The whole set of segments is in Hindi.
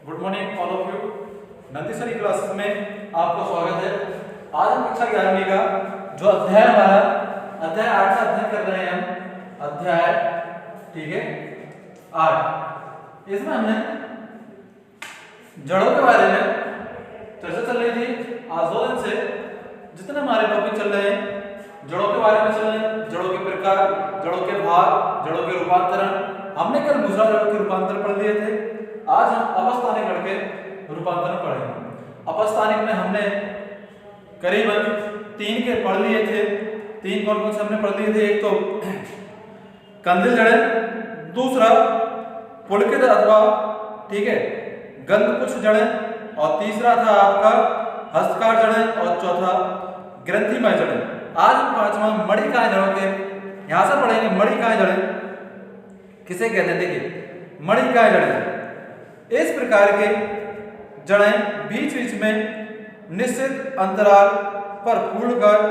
Good morning all of you. Nandisari classes में आपका स्वागत है। आज हम कक्षा 11वीं का जो अध्याय हमारा अध्याय 8 का अध्ययन कर रहे हैं हम अध्याय, ठीक है, 8। इसमें हमने जड़ों के बारे में चर्चा चल रही थी। आज 2 दिन से जितने हमारे टॉपिक चल रहे हैं जड़ों के बारे में चल रहे हैं, जड़ों के प्रकार, जड़ों के भाग, जड़ों के रूपांतरण। हमने कल दूसरा जड़ों के रूपांतरण पढ़ लिए थे। आज हम अपस्थानिक जड़ के रूपांतरण पढ़ेंगे। अपस्थानिक में हमने करीबन 3 के पढ़ लिए थे। 3 कौन कौन से हमने पढ़ लिए थे? एक तो कंदिल जड़ें, दूसरा पुलकित अथवा, ठीक है, गंधपुष्प जड़ें, और तीसरा था आपका हस्तकार जड़ें, और चौथा ग्रंथिमय जड़ें। आज हम 5वां मणिकाय जड़ों के यहां से पढ़ेंगे। मणिकाय जड़ें किसे कहते हैं? देखिए, मणिकाय जड़ें इस प्रकार के जड़ें बीच बीच में निश्चित अंतराल पर फूलकर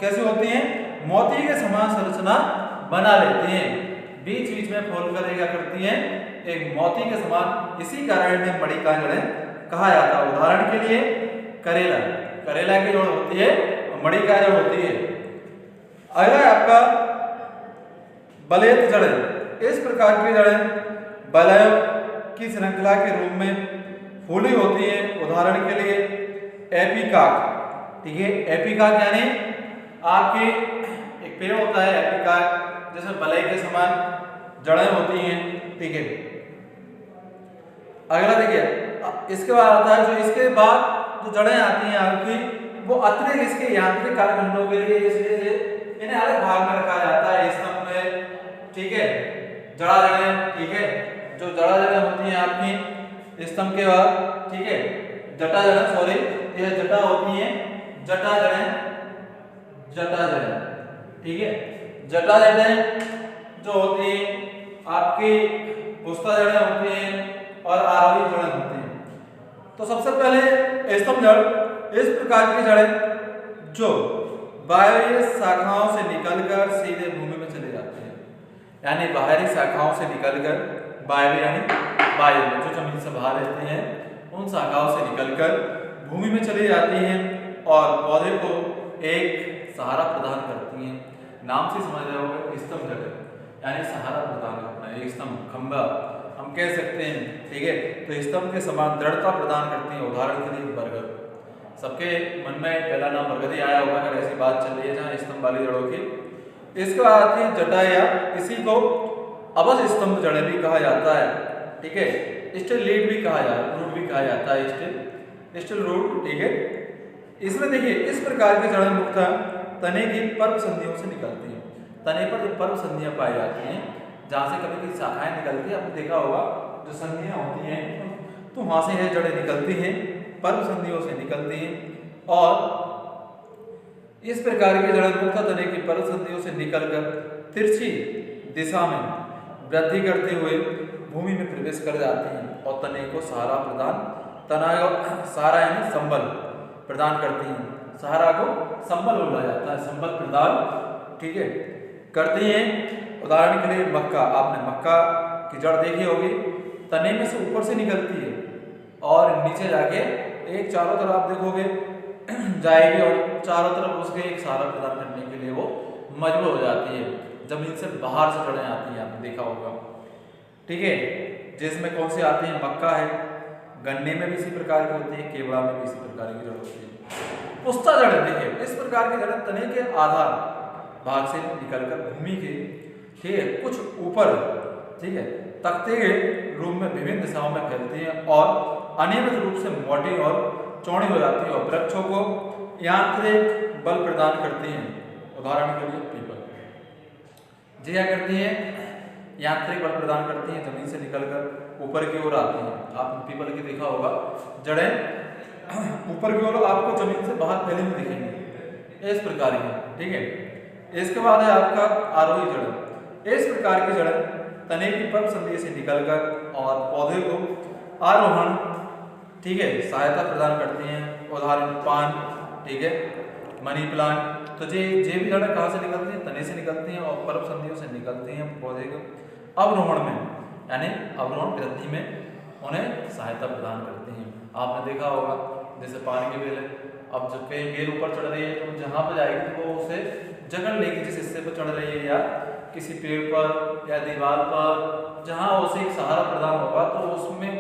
कैसे होती हैं? मोती के समान संरचना बना लेती हैं। बीच बीच में फूलकर क्या करती हैं? एक मोती के समान। इसी कारण इन्हें मणिकाय जड़ें कहा जाता है। उदाहरण के लिए करेला, करेला की जड़ होती है मणिकाय जड़ होती है। अगला है आपका बलेत जड़ें। इस प्रकार की जड़ें बलयों की श्रृंखला के रूप में फूली होती है। उदाहरण के लिए एपिकाक, ठीक है। एपिकाक यानी आपके एक पेड़ होता है एपिकाक, जिसमें बलय के समान जड़ें होती हैं, ठीक है। अगला देखिए, इसके बाद आता है जो इसके बाद जो जड़ें आती हैं आपकी, वो अतिरिक्त इसके यांत्रिक कार्यखंडों के लिए, इसलिए इन्हें अलग भाग में रखा जाता है स्तंभ में, ठीक है। जड़ा जड़ें, ठीक है, जो जड़ा जड़ें होती हैं आपकी स्तंभ के बाद, ठीक है। जटा जड़ें, सॉरी, ये जटा होती हैं, जटा जड़ें, जटा जड़ें, ठीक है। जटा जड़ें जो होती हैं आपकी पुष्पा जड़ें होती हैं और आरोही जड़ें होती हैं। तो सबसे पहले स्तंभ जड़ इस प्रकार की जड़ें जो बाह्य शाखाओं से निकलकर सीधे भूमि में चले जाते हैं, यानी बाहरी शाखाओं से निकलकर, बाह्य यानी बाह्य जो जमीन से बाहर रहते हैं, उन शाखाओं से निकलकर भूमि में चली जाती हैं और पौधे को एक सहारा प्रदान करती हैं। नाम से समझ रहे होंगे, स्तंभ जड़ यानी सहारा प्रदान करना है। एक स्तंभ, खंभा हम कह सकते हैं, ठीक है। तो स्तंभ के समान दृढ़ता प्रदान करती हैं। उदाहरण के लिए बरगद, सबके मन में पहला नाम बरगद ही आया होगा अगर ऐसी बात चल रही है जहाँ स्तंभ वाली जड़ों की। इसके बाद आती है जटा, या इसी को अवध स्तंभ जड़ें भी कहा जाता है, ठीक है। स्टिल लीड भी कहा जाता है, रूट भी कहा जाता है, स्टिल रूट, ठीक है। इसमें देखिए, इस प्रकार की जड़ें मुख्यतः तने की पर्व संधियों से निकलती हैं। तने पर जो पर्व संधियां पाई जाती हैं, जहाँ से कभी कभी शाखाएं निकलती हैं, आपने देखा होगा जो संधियां होती हैं, तो वहां से यह जड़ें निकलती हैं, पर्व संधियों से निकलती हैं। और इस प्रकार की जड़ें मुख्यतः तने की पर्व संधियों से निकलकर तिरछी दिशा में वृद्धि करते हुए भूमि में प्रवेश कर जाती हैं और तने को सहारा प्रदान, सहारा यानी संबल प्रदान करती हैं। सहारा को संबल बोला जाता है, संबल प्रदान, ठीक है, करती हैं। उदाहरण के लिए मक्का, आपने मक्का की जड़ देखी होगी, तने में से ऊपर से निकलती है और नीचे जाके एक चारों तरफ आप देखोगे जाएगी और चारों तरफ उसके एक सहारा प्रदान करने के लिए वो मजबूत हो जाती है। जमीन से बाहर से जड़ें आती हैं, आपने देखा होगा, ठीक है। जिसमें कौन सी आती है? मक्का है, गन्ने में भी इसी प्रकार की होती है, केवड़ा में भी इसी प्रकार की जड़ होती है। पुष्पा जड़ें देखिए, इस प्रकार की जड़ें तने के आधार भाग से निकलकर भूमि के, ठीक है, कुछ ऊपर, ठीक है, तख्ते के रूप में विभिन्न दिशाओं में फैलती हैं और अनियमित रूप से मोटी और चौड़ी हो जाती है और वृक्षों को यांत्रिक बल प्रदान करती हैं। उदाहरण के लिए पीपल, जी क्या करती हैं? यांत्रिक बल प्रदान करती हैं, जमीन से निकलकर ऊपर की ओर आती हैं। आपने पीपल की देखा होगा, जड़ें ऊपर की ओर आपको जमीन से बाहर फैली हुई दिखेंगी, इस प्रकार की, ठीक है। इसके बाद है आपका आरोही जड़। इस प्रकार की जड़ें तने की पर्व संधि से निकलकर और पौधे को आरोहण, ठीक है, सहायता प्रदान करती हैं। उदाहरण पान, ठीक है, मनी प्लांट। तो ये भी जड़ें कहाँ से निकलती हैं? तने से निकलती हैं और पर्व संधियों से निकलती हैं पौधे को अवरोहण में, यानी अवरोहण वृद्धि में उन्हें सहायता प्रदान करते हैं। आपने देखा होगा जैसे पानी की बेल है, अब जब कहीं बेल ऊपर चढ़ रही है तो जहाँ पर जाएगी तो वो उसे जकड़ लेगी जिस हिस्से पर चढ़ रही है, या किसी पेड़ पर या दीवार पर, जहाँ उसे एक सहारा प्रदान होगा तो उसमें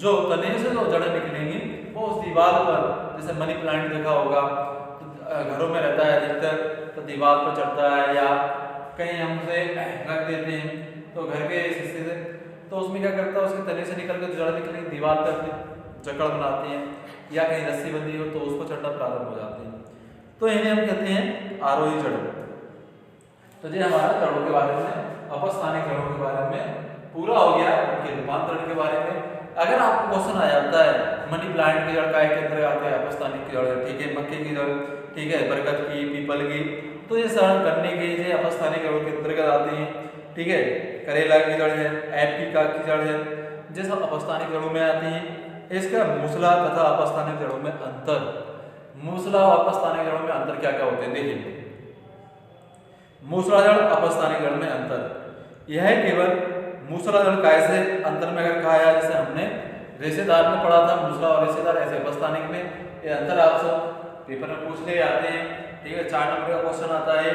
जो तने से जो जड़ें निकलेंगी वो उस दीवार पर, जैसे मनी प्लांट देखा होगा तो घरों में रहता है अधिकतर, तो दीवार पर चढ़ता है या कहीं हम उसे रख देते हैं तो घर के इस हिस्से से, तो उसमें क्या करता है उसके तने से निकल कर जड़ निकलेंगी दीवार पर अपनी जकड़ बनाते हैं, या कहीं रस्सी बंधी हो तो उस पर चढ़ना प्रारंभ हो जाते हैं, तो इन्हें हम कहते हैं आरोही जड़। तो ये हमारा जड़ों के बारे में, अपस्थानिक जड़ों के बारे में पूरा हो गया, उनके रूपांतरण के बारे में। अगर आपको क्वेश्चन आ जाता है मनी प्लांट की जड़ काय के अंदर आते हैं, अपस्थानिक की जड़, ठीक है, मक्के की जड़, ठीक है, बरगद की, पीपल की, तो ये सरल करने के लिए अपस्थानिक जड़ों के अंतर्गत आते हैं, ठीक है। करेला की जड़ है, एप्रिका की जड़ है, ये सब अपस्थानिक जड़ों में आती हैं। इसका मूसला तथा अपस्थानिक जड़ों में अंतर, मूसला और अपस्थानिक जड़ों में अंतर क्या क्या होते हैं देखिए। मूसला जड़ अपस्थानिक जड़ में अंतर, यह केवल मूसला जड़ कैसे अंतर में अगर कहा है, जैसे हमने रेशेदार में पढ़ा था मूसला और रेशेदार, ऐसे अपस्थानिक में ये अंतर आप सब पेपर में पूछ ले आते हैं, ठीक है। 4 नंबर का क्वेश्चन आता है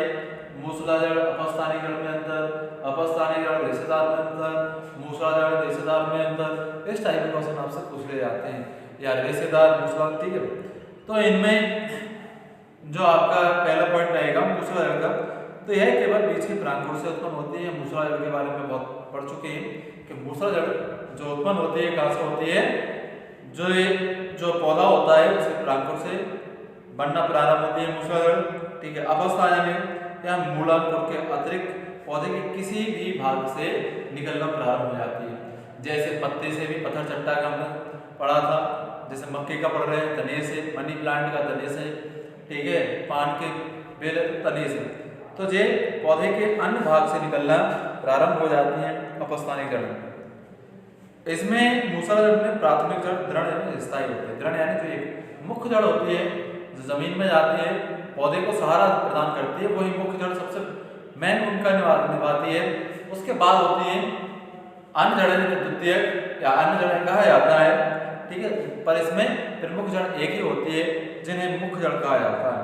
मूसला जड़ अपस्थानिक जड़ में अंतर, अपस्थानिक जड़ रेशेदार में अंतर, मूसला जड़ रेशेदार में अंतर, इस टाइप के क्वेश्चन आपसे पूछ ले जाते हैं, या रेशेदार मूसला, ठीक है। तो इनमें जो आपका पहला पॉइंट रहेगा मूसला जड़ का, तो यह केवल बीज के परागपुर से उत्पन्न होती है। मूसला जड़ के बारे में बहुत पढ़ चुके हैं कि मूसला जड़ जो उत्पन्न होती है कहाँ से होती है, जो पौधा होता है उसके परागपुर से बनना प्रारंभ होती है मूसला जड़, ठीक है। अपस्थान या मूलांकुर के अतिरिक्त पौधे के किसी भी भाग से निकलना प्रारंभ हो जाती है, जैसे पत्ते से भी पत्थर चट्टा का हमने पढ़ा था, जैसे मक्के का पढ़ रहे हैं तने से, मनी प्लांट का तने से, ठीक है, पान के बेल तने से, तो ये पौधे के अन्य भाग से निकलना प्रारंभ हो जाती हैं अपस्थानिक जड़। इसमें मूसला जड़ में प्राथमिक जड़ दृढ़ यानी स्थायी होती है, दृढ़ यानी जो एक मुख्य जड़ होती है जो जमीन में जाती है, पौधे को सहारा प्रदान करती है, वही मुख्य जड़ सबसे मेन भूमिका निभाती है। उसके बाद होती है अन्य जड़ें, द्वितीयक या अन्य जड़ें कहा जाता है, ठीक है, पर इसमें प्रमुख जड़ एक ही होती है जिन्हें मुख्य जड़ कहा जाता है।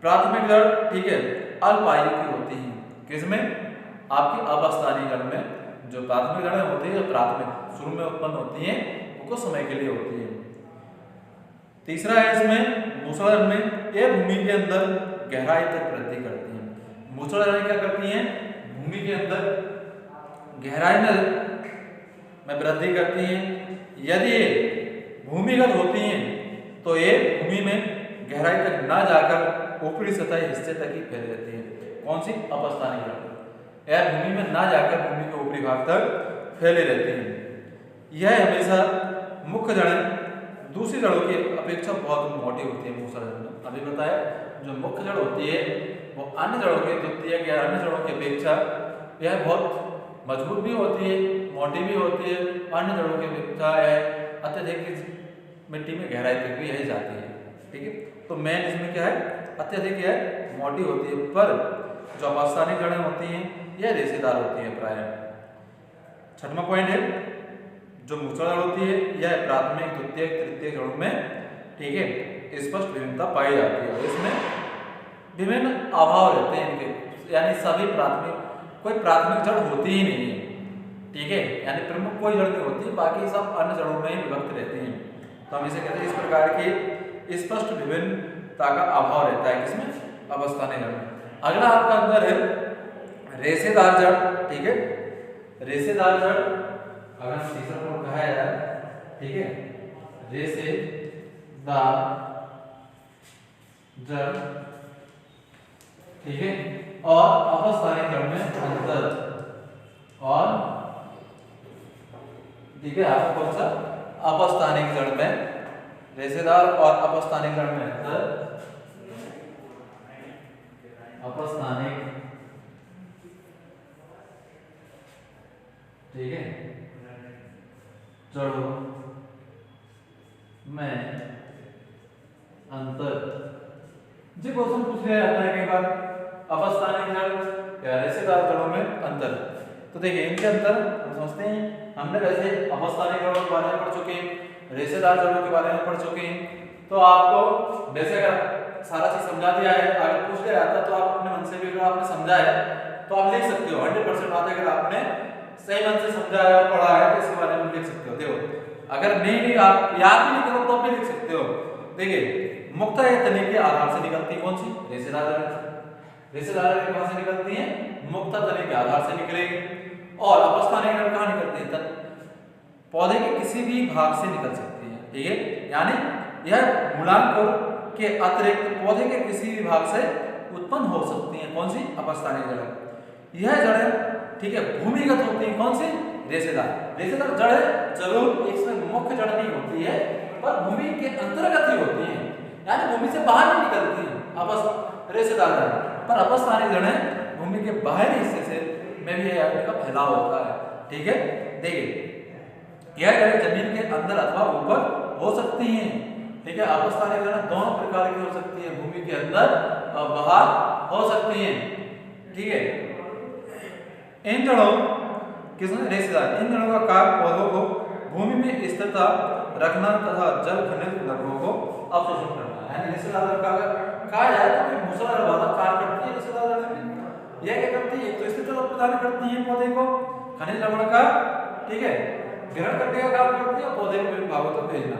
प्राथमिक जड़, ठीक है, अल्प आयु की होती है, किसमें, आपकी अपस्थानिक जड़ में। जो प्राथमिक जड़ें होती है, जो प्राथमिक शुरू में उत्पन्न होती हैं, वो कुछ समय के लिए होती है। तीसरा है इसमें मूसला जड़ में यह भूमि के अंदर गहराई तक वृद्धि करती हैं। मूसला जड़ें क्या करती हैं, भूमि के अंदर गहराई में वृद्धि करती हैं। यदि ये भूमिगत होती हैं तो ये भूमि में गहराई तक ना जाकर ऊपरी सतह हिस्से तक ही फैली रहती है। कौन सी, अपस्थानिक जड़, यह भूमि में ना जाकर भूमि के ऊपरी भाग तक फैले रहती हैं। यह हमेशा मुख्य जड़ें दूसरी जड़ों की अपेक्षा बहुत मोटी होती है। मूसला जड़ में अभी बताया जो मुख्य जड़ होती है वो अन्य जड़ों के, द्वितीयक या अन्य जड़ों की अपेक्षा यह बहुत मजबूत भी होती है, मोटी भी होती है। अन्य जड़ों की अपेक्षा यह अत्यधिक मिट्टी में गहराई तक भी यही जाती है, ठीक है। तो मेन इसमें क्या है, अत्यधिक यह मोटी होती है, पर जो अपस्थानिक जड़ें होती हैं यह रेशेदार होती है प्राय। छठवां पॉइंट है जो मूसला जड़ होती है यह प्राथमिक, द्वितीयक, तृतीयक जड़ों में, ठीक है, स्पष्ट विभिन्नता पाई जाती है। इसमें विभिन्न अभाव रहते हैं इनके, यानी सभी प्राथमिक, कोई प्राथमिक जड़ होती ही नहीं है, ठीक है, यानी प्रमुख कोई जड़ नहीं होती, बाकी सब अन्य जड़ों में ही विभक्त रहती हैं। तो हम इसे कहते हैं इस प्रकार की स्पष्ट विभिन्नता का अभाव रहता है किसमें, अपस्थानिक जड़ में। अगला आपका अंदर है रेशेदार जड़, ठीक है। रेशेदार जड़ अगर तीसरा पॉइंट कहा जाए, ठीक है, रेशेदार जड़, ठीक है, और अपस्थानिक जड़ में अंतर, और ठीक है, आपको कौन सा, अपस्थानिक जड़ में, रेशेदार और अपस्थानिक जड़ में अंतर, अपस्थानिक, ठीक है, जड़ों में अंतर। जी क्वेश्चन पूछ लिया जाता है कई बार, अपस्थानिक जड़ या रेशेदार जड़ों में अंतर, तो देखिए इनके अंदर हम समझते हैं, हमने वैसे अपस्थानिक जड़ों के बारे में पढ़ चुके हैं, रेशेदार जड़ों के बारे में पढ़ चुके हैं। तो आपको वैसे अगर सारा चीज समझा दिया है, अगर पूछ लिया जाता तो आप अपने मन से भी, अगर आपने समझा है तो आप लिख सकते हो। 100% बात है, अगर आपने सही मन से समझा है और पढ़ा है तो इसके बारे में लिख सकते हो। देखो अगर नहीं आप याद भी नहीं करो तो भी लिख सकते हो। देखिए मुक्ता ये तने के आधार से निकलती है, कौन सी? रेशेदार जड़। रेशेदार जड़ कहां से निकलती है? मुक्ता तने के आधार से निकलेगी। और अपस्थानिक जड़ कहां निकलती है? पौधे के किसी भी भाग से निकल सकती है, ठीक है। यानी यह मूलांकुर के अतिरिक्त पौधे के किसी भी भाग से उत्पन्न हो सकती है, कौन सी? अपस्थानिक जड़। यह जड़ें, ठीक है, भूमिगत होती है, कौन सी? रेशेदार। रेशेदार जड़ें जरूर इसमें मुख्य जड़ नहीं होती है, पर भूमि के अंतर्गत ही होती है, यानी भूमि से बाहर नहीं निकलती है रेशेदार जड़। पर अपस्थानिक जड़ें भूमि के बाहरी हिस्से से में भी का फैलाव होता है, ठीक है। देखिए यह जड़ें जमीन के अंदर अथवा ऊपर हो सकती हैं, ठीक है। अपस्थानिक जड़ें दोनों प्रकार की हो सकती है, भूमि के अंदर और बाहर हो सकती हैं, ठीक है। इन जड़ों किसने? रेशेदार। इन जड़ों का कार्य पौधों को भूमि में स्थिरता रखना तथा जल खनिज द्रव्यों को अवशोषण करना है। यानी रेशेदार जड़ का कहा जाए तो मूसलाधार वाला कार्य करती है रेशेदार जड़। यह क्या करती है? एक तो स्थिरता प्रदान करती है पौधे को, खनिज लवण का, ठीक है, ग्रहण करने का काम करती है, पौधे को विभिन्न भागों तक भेजना।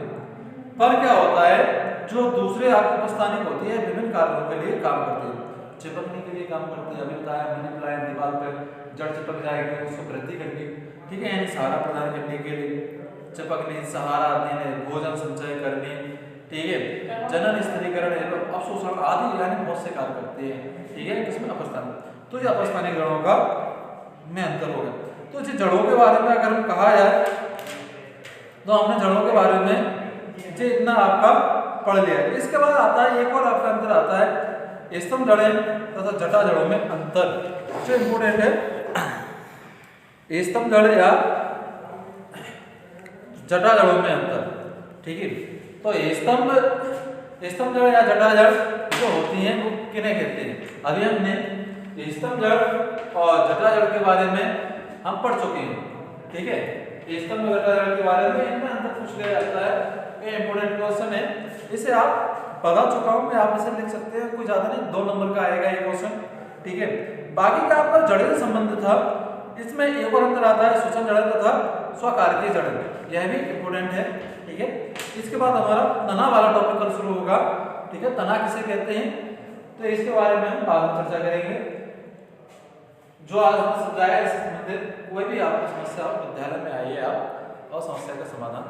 पर क्या होता है, जो दूसरे अपस्थानिक होती है विभिन्न कार्यों के लिए काम करती है। चिपकने के लिए काम करती है, अभी बताया मनी प्लांट दीवार पर जड़ चिपक जाएगी, उसको वृद्धि करनी, ठीक है, यानी सहारा प्रदान करने के लिए चिपकने, सहारा देने, भोजन संचय करने, ठीक है, जनन स्थिरीकरण एवं अवशोषण आदि यानी बहुत से कार्य करते हैं, ठीक है, किसमें? अपस्थानिक। तो ये अपस्थानिक जड़ों का में अंतर हो गया। तो ये जड़ों के बारे में अगर हम कहा जाए तो हमने जड़ों के बारे में ये इतना आपका पढ़ लिया। इसके बाद आता है एक और आपका अंतर आता है स्तंभ जड़ें तथा जटा जड़ों में अंतर, जो इंपोर्टेंट है। स्तंभ जड़ या जटा जड़ों में अंतर, ठीक है। तो स्तंभ जड़ या जटा जड़ जो होती हैं वो किन्हें कहते हैं? अभी हमने स्तंभ जड़ और जटा जड़ के बारे में हम पढ़ चुके हैं, ठीक है। स्तंभ और जटा जड़ के बारे में इनमें अंतर पूछ लिया जाता है, ये इंपोर्टेंट क्वेश्चन है, इसे आप बता चुका हूं मैं, आप इसे लिख सकते हैं, कोई ज्यादा नहीं, 2 नंबर का आएगा ये क्वेश्चन, ठीक है। बाकी का आपका जड़ें से संबंध था, इसमें एक और अंतर आता है सूचन जड़ें तथा स्वकार्यकीय जड़ें, यह भी इंपोर्टेंट है, ठीक है। इसके बाद हमारा तना वाला टॉपिक कल शुरू होगा, ठीक है। तना किसे कहते हैं तो इसके बारे में हम बाद में चर्चा करेंगे। जो आज हमने समझाया इससे संबंधित कोई भी आपकी समस्या हो विद्यालय में आइए आप, और समस्या का समाधान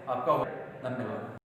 आपका हो। धन्यवाद।